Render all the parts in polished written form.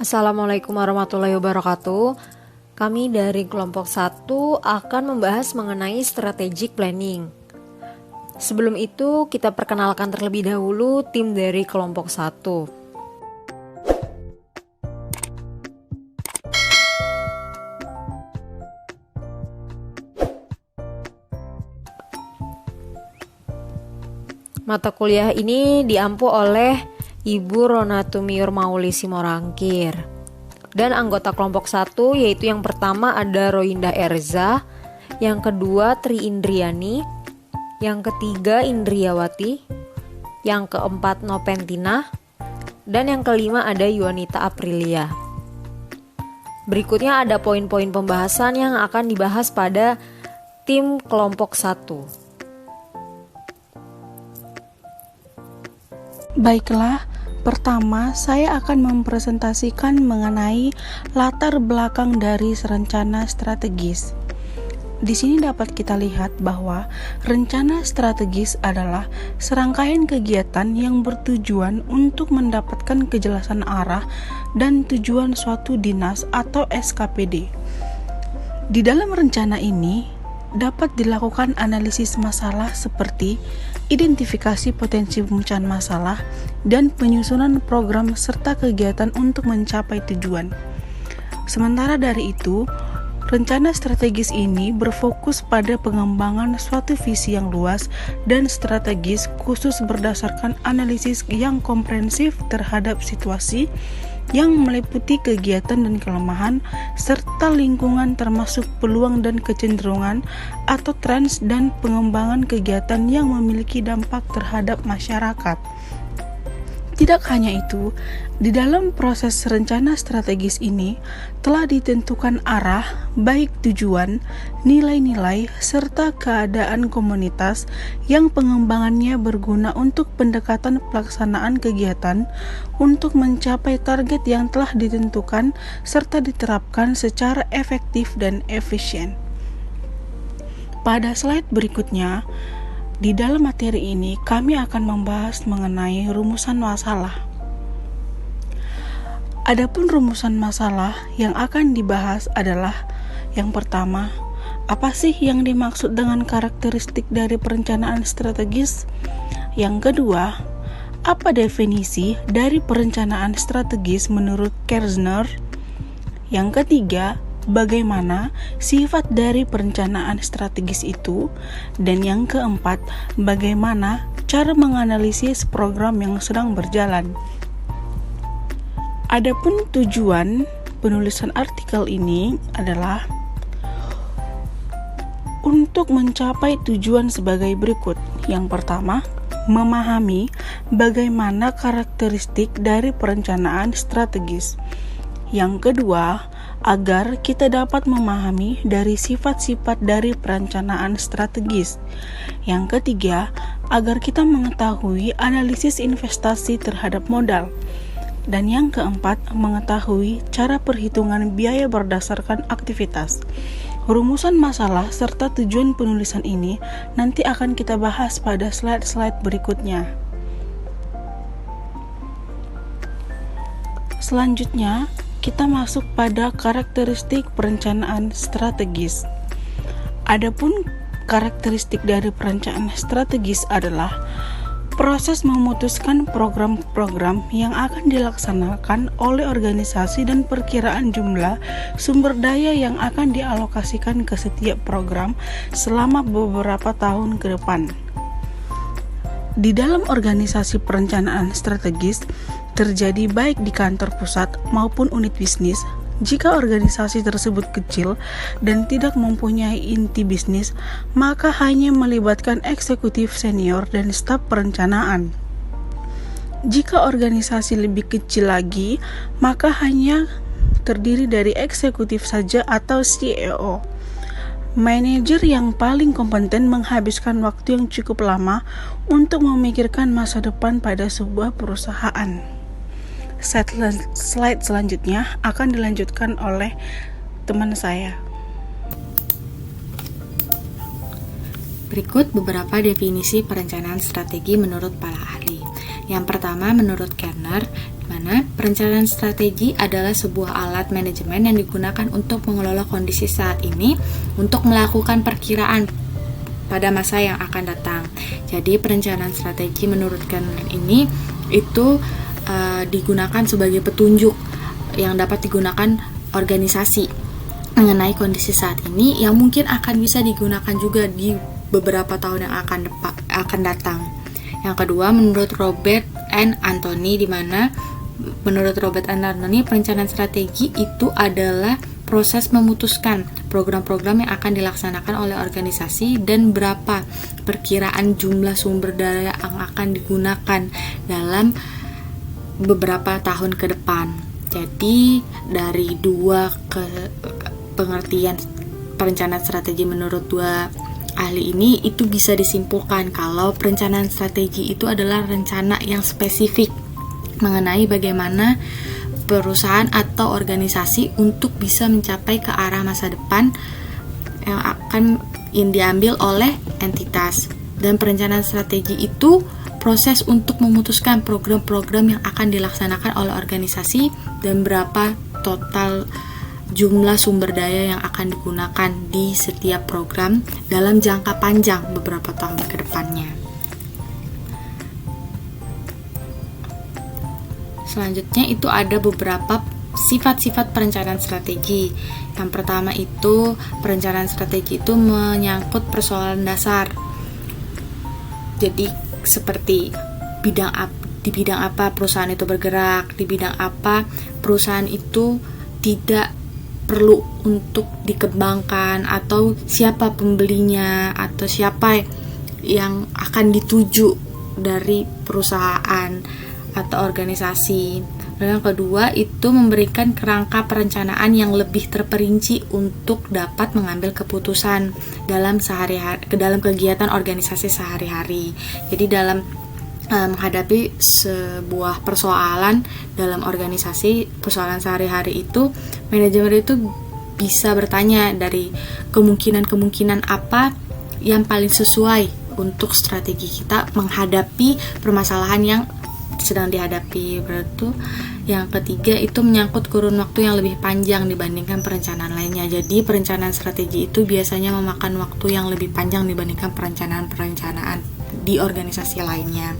Assalamualaikum warahmatullahi wabarakatuh. Kami dari kelompok 1 akan membahas mengenai strategic planning. Sebelum itu, kita perkenalkan terlebih dahulu tim dari kelompok 1. Mata kuliah ini diampu oleh Ibu Rona Tumiur Mauli Simorangkir. Dan anggota kelompok 1 yaitu yang pertama ada Roindah Erza, yang kedua Tri Indriani, yang ketiga Indriawati, yang keempat Nopentina, dan yang kelima ada Yuanita Aprilia. Berikutnya ada poin-poin pembahasan yang akan dibahas pada tim kelompok 1. Baiklah, pertama saya akan mempresentasikan mengenai latar belakang dari rencana strategis. Di sini dapat kita lihat bahwa rencana strategis adalah serangkaian kegiatan yang bertujuan untuk mendapatkan kejelasan arah dan tujuan suatu dinas atau SKPD. Di dalam rencana ini dapat dilakukan analisis masalah seperti identifikasi potensi pemecahan masalah dan penyusunan program serta kegiatan untuk mencapai tujuan. Sementara dari itu, rencana strategis ini berfokus pada pengembangan suatu visi yang luas dan strategis khusus berdasarkan analisis yang komprehensif terhadap situasi yang meliputi kegiatan dan kelemahan, serta lingkungan termasuk peluang dan kecenderungan atau trends dan pengembangan kegiatan yang memiliki dampak terhadap masyarakat. Tidak hanya itu, di dalam proses rencana strategis ini telah ditentukan arah, baik tujuan, nilai-nilai, serta keadaan komunitas yang pengembangannya berguna untuk pendekatan pelaksanaan kegiatan untuk mencapai target yang telah ditentukan serta diterapkan secara efektif dan efisien. Pada slide berikutnya, di dalam materi ini, kami akan membahas mengenai rumusan masalah. Adapun rumusan masalah yang akan dibahas adalah yang pertama, apa sih yang dimaksud dengan karakteristik dari perencanaan strategis? Yang kedua, apa definisi dari perencanaan strategis menurut Kerzner? Yang ketiga, bagaimana sifat dari perencanaan strategis itu, dan yang keempat, bagaimana cara menganalisis program yang sedang berjalan. Adapun tujuan penulisan artikel ini adalah untuk mencapai tujuan sebagai berikut. Yang pertama, memahami bagaimana karakteristik dari perencanaan strategis. Yang kedua, agar kita dapat memahami dari sifat-sifat dari perencanaan strategis. Yang ketiga, agar kita mengetahui analisis investasi terhadap modal. Dan yang keempat, mengetahui cara perhitungan biaya berdasarkan aktivitas. Rumusan masalah serta tujuan penulisan ini nanti akan kita bahas pada slide-slide berikutnya. Selanjutnya, kita masuk pada karakteristik perencanaan strategis. Adapun karakteristik dari perencanaan strategis adalah proses memutuskan program-program yang akan dilaksanakan oleh organisasi dan perkiraan jumlah sumber daya yang akan dialokasikan ke setiap program selama beberapa tahun ke depan. Di dalam organisasi perencanaan strategis terjadi baik di kantor pusat maupun unit bisnis. Jika organisasi tersebut kecil dan tidak mempunyai inti bisnis, maka hanya melibatkan eksekutif senior dan staf perencanaan. Jika organisasi lebih kecil lagi, maka hanya terdiri dari eksekutif saja atau CEO. Manajer yang paling kompeten menghabiskan waktu yang cukup lama untuk memikirkan masa depan pada sebuah perusahaan. Slide selanjutnya akan dilanjutkan oleh teman saya. Berikut beberapa definisi perencanaan strategi menurut para ahli. Yang pertama, menurut Kerner, di mana perencanaan strategi adalah sebuah alat manajemen yang digunakan untuk mengelola kondisi saat ini untuk melakukan perkiraan pada masa yang akan datang. Jadi perencanaan strategi menurut Kerner ini itu digunakan sebagai petunjuk yang dapat digunakan organisasi mengenai kondisi saat ini yang mungkin akan bisa digunakan juga di beberapa tahun yang akan datang. Yang kedua, menurut Robert and Anthony, di mana menurut Robert and Anthony perencanaan strategi itu adalah proses memutuskan program-program yang akan dilaksanakan oleh organisasi dan berapa perkiraan jumlah sumber daya yang akan digunakan dalam beberapa tahun ke depan. Jadi dari dua pengertian perencanaan strategi menurut dua ahli ini itu bisa disimpulkan kalau perencanaan strategi itu adalah rencana yang spesifik mengenai bagaimana perusahaan atau organisasi untuk bisa mencapai ke arah masa depan yang akan diambil oleh entitas. Dan perencanaan strategi itu proses untuk memutuskan program-program yang akan dilaksanakan oleh organisasi dan berapa total jumlah sumber daya yang akan digunakan di setiap program dalam jangka panjang beberapa tahun ke depannya. Selanjutnya itu ada beberapa sifat-sifat perencanaan strategi. Yang pertama itu perencanaan strategi itu menyangkut persoalan dasar. Jadi seperti di bidang apa perusahaan itu bergerak, di bidang apa perusahaan itu tidak perlu untuk dikembangkan, atau siapa pembelinya, atau siapa yang akan dituju dari perusahaan atau organisasi. Dan yang kedua itu memberikan kerangka perencanaan yang lebih terperinci untuk dapat mengambil keputusan dalam kegiatan organisasi sehari-hari. Jadi dalam menghadapi sebuah persoalan dalam organisasi, persoalan sehari-hari itu, manajemen itu bisa bertanya dari kemungkinan-kemungkinan apa yang paling sesuai untuk strategi kita menghadapi permasalahan yang sedang dihadapi. Berarti yang ketiga itu menyangkut kurun waktu yang lebih panjang dibandingkan perencanaan lainnya. Jadi perencanaan strategi itu biasanya memakan waktu yang lebih panjang dibandingkan perencanaan di organisasi lainnya.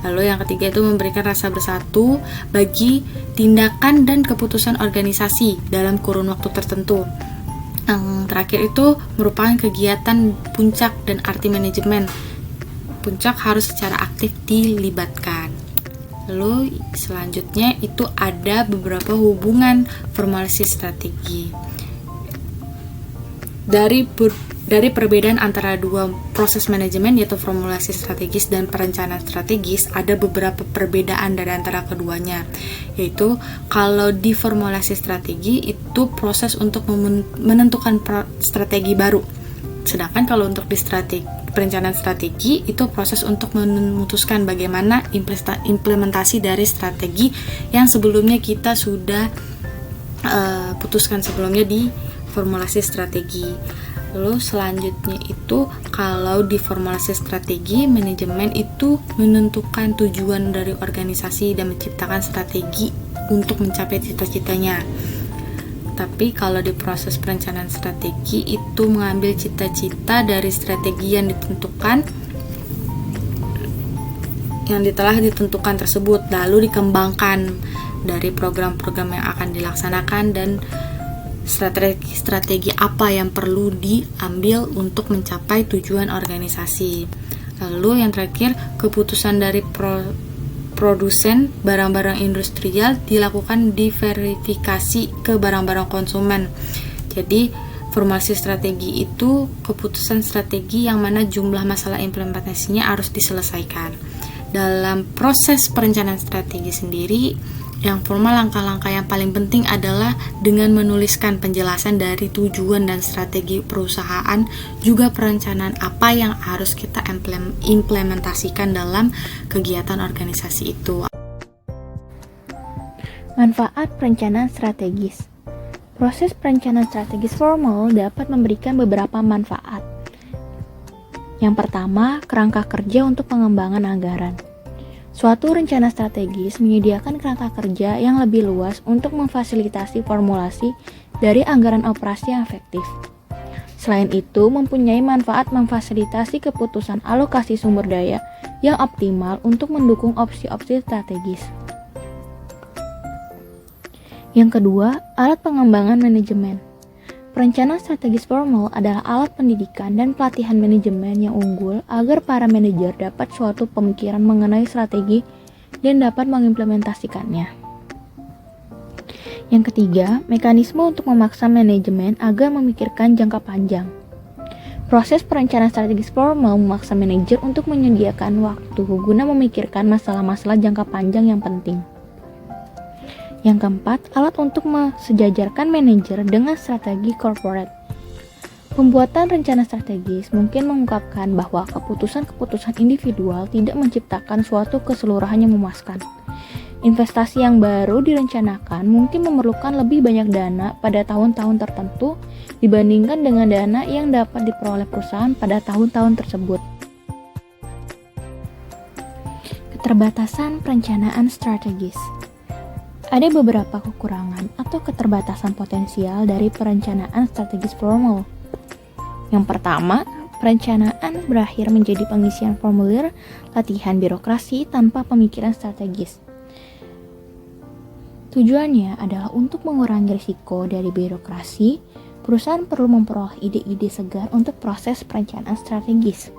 Lalu yang ketiga itu memberikan rasa bersatu bagi tindakan dan keputusan organisasi dalam kurun waktu tertentu. Yang terakhir itu merupakan kegiatan puncak dan arti manajemen. Puncak harus secara aktif dilibatkan. Lalu selanjutnya itu ada beberapa hubungan formulasi strategi. Dari perbedaan antara dua proses manajemen yaitu formulasi strategis dan perencanaan strategis, ada beberapa perbedaan dari antara keduanya. Yaitu kalau di formulasi strategi itu proses untuk menentukan strategi baru. Sedangkan kalau untuk di perencanaan strategi itu proses untuk memutuskan bagaimana implementasi dari strategi yang sebelumnya kita sudah putuskan sebelumnya di formulasi strategi. Lalu selanjutnya itu kalau di formulasi strategi, manajemen itu menentukan tujuan dari organisasi dan menciptakan strategi untuk mencapai cita-citanya. Tapi kalau di proses perencanaan strategi itu mengambil cita-cita dari strategi yang telah ditentukan tersebut, lalu dikembangkan dari program-program yang akan dilaksanakan dan strategi apa yang perlu diambil untuk mencapai tujuan organisasi. Lalu yang terakhir, keputusan dari produsen barang-barang industrial dilakukan diverifikasi ke barang-barang konsumen. Jadi formulasi strategi itu keputusan strategi yang mana jumlah masalah implementasinya harus diselesaikan. Dalam proses perencanaan strategi sendiri, yang formal langkah-langkah yang paling penting adalah dengan menuliskan penjelasan dari tujuan dan strategi perusahaan, juga perencanaan apa yang harus kita implementasikan dalam kegiatan organisasi itu. Manfaat perencanaan strategis. Proses perencanaan strategis formal dapat memberikan beberapa manfaat. Yang pertama, kerangka kerja untuk pengembangan anggaran. Suatu rencana strategis menyediakan kerangka kerja yang lebih luas untuk memfasilitasi formulasi dari anggaran operasi yang efektif. Selain itu, mempunyai manfaat memfasilitasi keputusan alokasi sumber daya yang optimal untuk mendukung opsi-opsi strategis. Yang kedua, alat pengembangan manajemen. Perencanaan strategis formal adalah alat pendidikan dan pelatihan manajemen yang unggul agar para manajer dapat suatu pemikiran mengenai strategi dan dapat mengimplementasikannya. Yang ketiga, mekanisme untuk memaksa manajemen agar memikirkan jangka panjang. Proses perencanaan strategis formal memaksa manajer untuk menyediakan waktu guna memikirkan masalah-masalah jangka panjang yang penting. Yang keempat, alat untuk mensejajarkan manajer dengan strategi corporate. Pembuatan rencana strategis mungkin mengungkapkan bahwa keputusan-keputusan individual tidak menciptakan suatu keseluruhan yang memuaskan. Investasi yang baru direncanakan mungkin memerlukan lebih banyak dana pada tahun-tahun tertentu dibandingkan dengan dana yang dapat diperoleh perusahaan pada tahun-tahun tersebut. Keterbatasan perencanaan strategis. Ada beberapa kekurangan atau keterbatasan potensial dari perencanaan strategis formal. Yang pertama, perencanaan berakhir menjadi pengisian formulir latihan birokrasi tanpa pemikiran strategis. Tujuannya adalah untuk mengurangi risiko dari birokrasi. Perusahaan perlu memperoleh ide-ide segar untuk proses perencanaan strategis.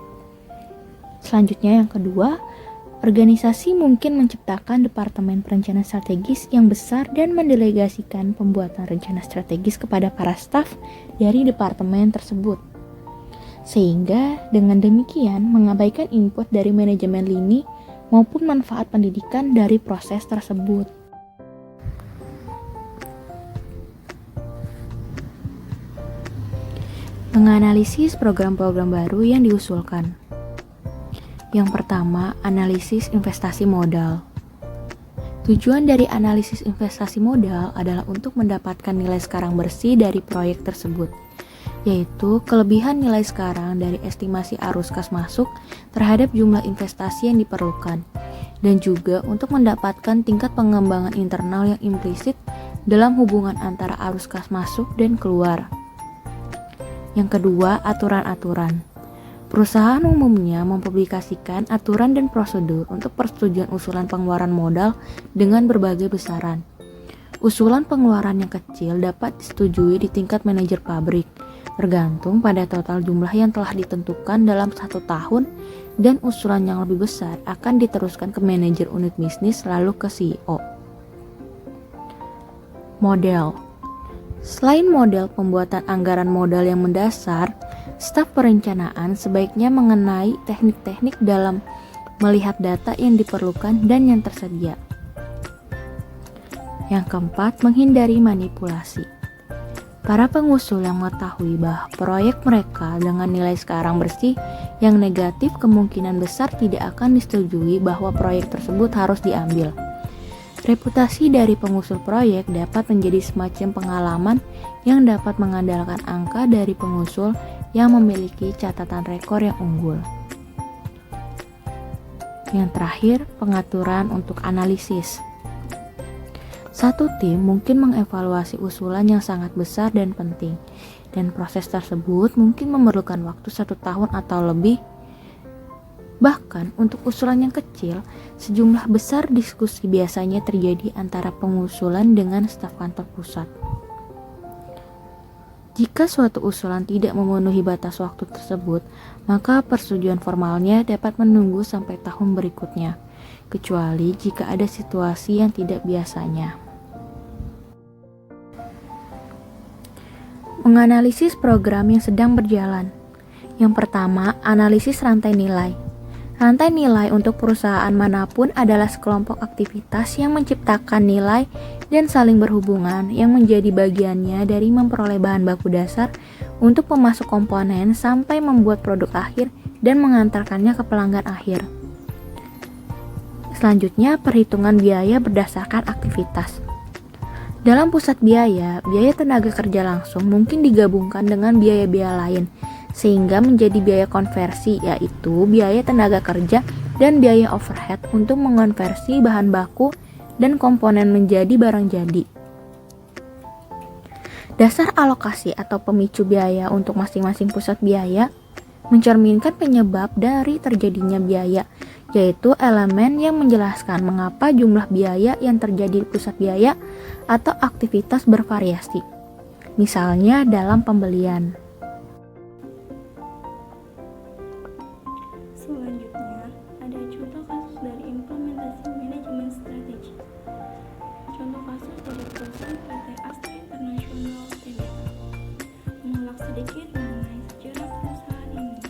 Selanjutnya yang kedua, organisasi mungkin menciptakan departemen perencanaan strategis yang besar dan mendelegasikan pembuatan rencana strategis kepada para staf dari departemen tersebut. Sehingga dengan demikian mengabaikan input dari manajemen lini maupun manfaat pendidikan dari proses tersebut. Menganalisis program-program baru yang diusulkan. Yang pertama, analisis investasi modal. Tujuan dari analisis investasi modal adalah untuk mendapatkan nilai sekarang bersih dari proyek tersebut, yaitu kelebihan nilai sekarang dari estimasi arus kas masuk terhadap jumlah investasi yang diperlukan, dan juga untuk mendapatkan tingkat pengembangan internal yang implisit dalam hubungan antara arus kas masuk dan keluar. Yang kedua, aturan-aturan. Perusahaan umumnya mempublikasikan aturan dan prosedur untuk persetujuan usulan pengeluaran modal dengan berbagai besaran. Usulan pengeluaran yang kecil dapat disetujui di tingkat manajer pabrik, tergantung pada total jumlah yang telah ditentukan dalam 1 tahun, dan usulan yang lebih besar akan diteruskan ke manajer unit bisnis lalu ke CEO. Model. Selain model pembuatan anggaran modal yang mendasar, staf perencanaan sebaiknya mengenai teknik-teknik dalam melihat data yang diperlukan dan yang tersedia. Yang keempat, menghindari manipulasi. Para pengusul yang mengetahui bahwa proyek mereka dengan nilai sekarang bersih yang negatif kemungkinan besar tidak akan disetujui bahwa proyek tersebut harus diambil. Reputasi dari pengusul proyek dapat menjadi semacam pengalaman yang dapat mengandalkan angka dari pengusul yang memiliki catatan rekor yang unggul. Yang terakhir, pengaturan untuk analisis. Satu tim mungkin mengevaluasi usulan yang sangat besar dan penting, dan proses tersebut mungkin memerlukan waktu 1 tahun atau lebih. Bahkan untuk usulan yang kecil, sejumlah besar diskusi biasanya terjadi antara pengusulan dengan staf kantor pusat. Jika suatu usulan tidak memenuhi batas waktu tersebut, maka persetujuan formalnya dapat menunggu sampai tahun berikutnya, kecuali jika ada situasi yang tidak biasanya. Menganalisis program yang sedang berjalan. Yang pertama, analisis rantai nilai. Rantai nilai untuk perusahaan manapun adalah sekelompok aktivitas yang menciptakan nilai dan saling berhubungan yang menjadi bagiannya dari memperoleh bahan baku dasar untuk memasuk komponen sampai membuat produk akhir dan mengantarkannya ke pelanggan akhir. Selanjutnya, perhitungan biaya berdasarkan aktivitas. Dalam pusat biaya, biaya tenaga kerja langsung mungkin digabungkan dengan biaya-biaya lain, sehingga menjadi biaya konversi, yaitu biaya tenaga kerja dan biaya overhead untuk mengonversi bahan baku dan komponen menjadi barang jadi. Dasar alokasi atau pemicu biaya untuk masing-masing pusat biaya mencerminkan penyebab dari terjadinya biaya, yaitu elemen yang menjelaskan mengapa jumlah biaya yang terjadi di pusat biaya atau aktivitas bervariasi. Misalnya dalam pembelian. Selanjutnya, ada contoh kasus dari implementasi manajemen strategi. Contoh kasus dari perusahaan PT Astra International Tbk. Mengulas sedikit mengenai sejarah perusahaan ini.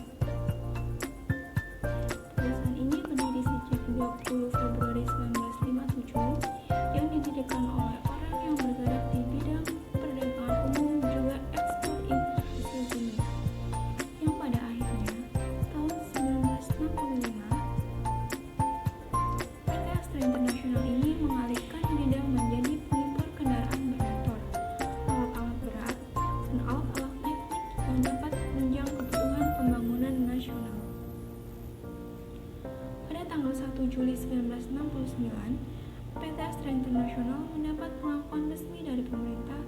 Perusahaan ini berdiri sejak 20 Februari 1957 yang didirikan oleh orang yang bergerak di bidang perdagangan umum juga ekspor impor hasil bumi. Yang pada akhirnya tahun 1965 PT Astra International ini mengalihkan bidang menjadi pengimpor kendaraan bermotor, alat-alat berat, dan alat-alat teknik yang dapat menunjang kebutuhan pembangunan nasional. Pada tanggal 1 Juli 1969, PT Astra International mendapat pengakuan resmi dari pemerintah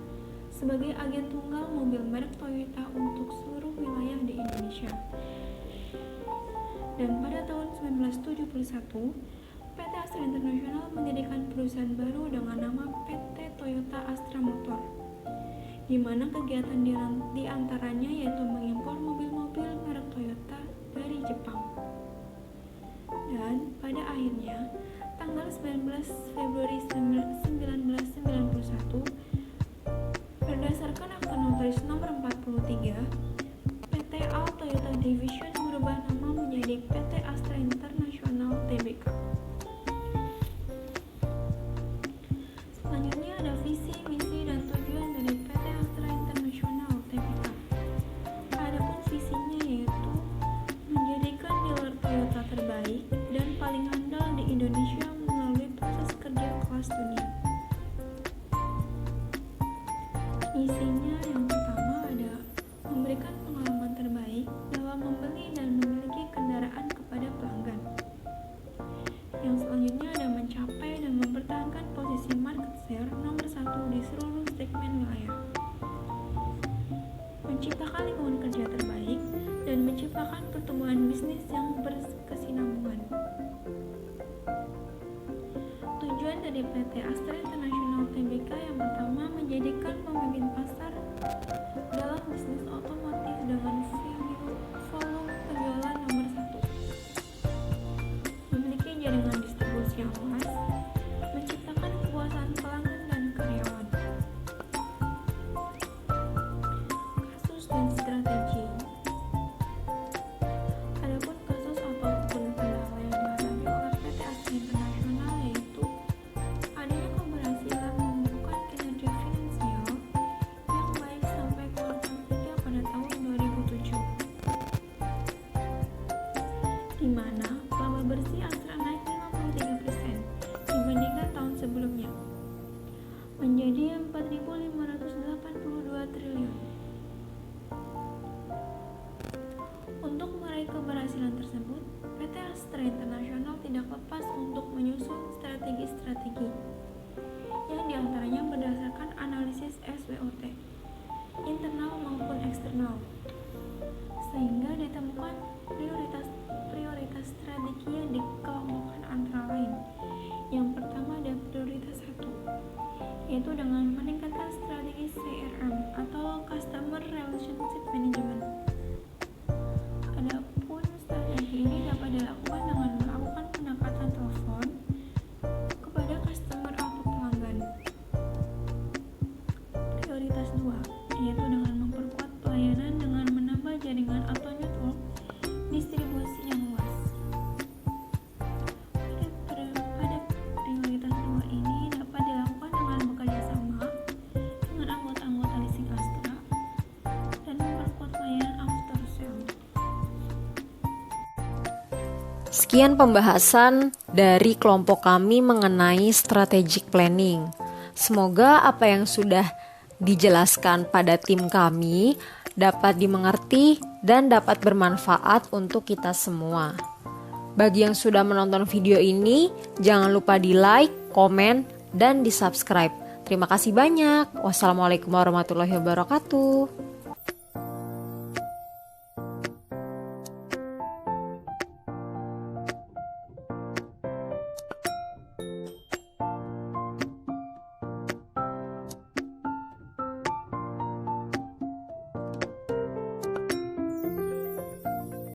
sebagai agen tunggal mobil merek Toyota untuk seluruh wilayah di Indonesia. Dan pada tahun 1971, PT Astra International mendirikan perusahaan baru dengan nama PT Toyota Astra Motor, di mana kegiatan di antaranya yaitu mengimpor mobil-mobil merek Toyota dari Jepang. Dan pada akhirnya, tanggal 19 Februari 1991, berdasarkan Akta Notaris Nomor 43, PT All Toyota Division berubah nama menjadi PT Astra International Tbk. Selanjutnya ada visi, misi, dan tujuan dari PT Astra International Tbk. Adapun visinya yaitu menjadikan dealer Toyota terbaik dan paling handal di Indonesia melalui proses kerja kelas dunia. Misinya yang pertama ada memberikan pengalaman terbaik dalam membeli dan memiliki kendaraan kepada pelanggan. Yang selanjutnya ada mencapai dan mempertahankan posisi market share nomor 1 di seluruh segmen wilayah. Menciptakan lingkungan kerja terbaik dan menciptakan pertumbuhan bisnis yang berkesinambungan. Tujuan dari PT Astra International Tbk yang pertama menjadikan pemimpin pasar dalam bisnis otomotif dengan volume penjualan nomor 1. Memiliki jaringan distribusi yang luas, menciptakan kepuasan pelanggan dan karyawan. Kasus dan strategi. Adapun kasus ataupun kendala yang dihadapi oleh PT Astra International yaitu adanya keberhasilan membukukan kinerja finansial yang baik sampai kuartal 3 pada tahun 2007, di mana laba bersih Astra naik 53% dibandingkan tahun sebelumnya, menjadi 4.582 triliun. Untuk meraih keberhasilan tersebut, PT Astra International tidak lepas untuk menyusun strategi-strategi yang diantaranya berdasarkan analisis SWOT, internal maupun eksternal, sehingga ditemukan prioritas strategi yang dikelompokkan antara lain. Yang pertama ada prioritas 1, yaitu dengan meningkatkan strategi CRM atau Customer Relationship Management. Adapun strategi ini dapat dilakukan dengan melakukan pendekatan telepon kepada customer atau pelanggan. Prioritas 2, yaitu dengan memperkuat pelayanan dengan menambah jaringan atau network distribusi yang luas. Pada prioritas 2 ini dapat dilakukan dengan bekerja sama dengan anggota-anggota leasing Astra dan memperkuat pelayanan after sale. Sekian pembahasan dari kelompok kami mengenai strategic planning. Semoga apa yang sudah dijelaskan pada tim kami dapat dimengerti dan dapat bermanfaat untuk kita semua. Bagi yang sudah menonton video ini, jangan lupa di like, komen, dan di subscribe. Terima kasih banyak. Wassalamualaikum warahmatullahi wabarakatuh.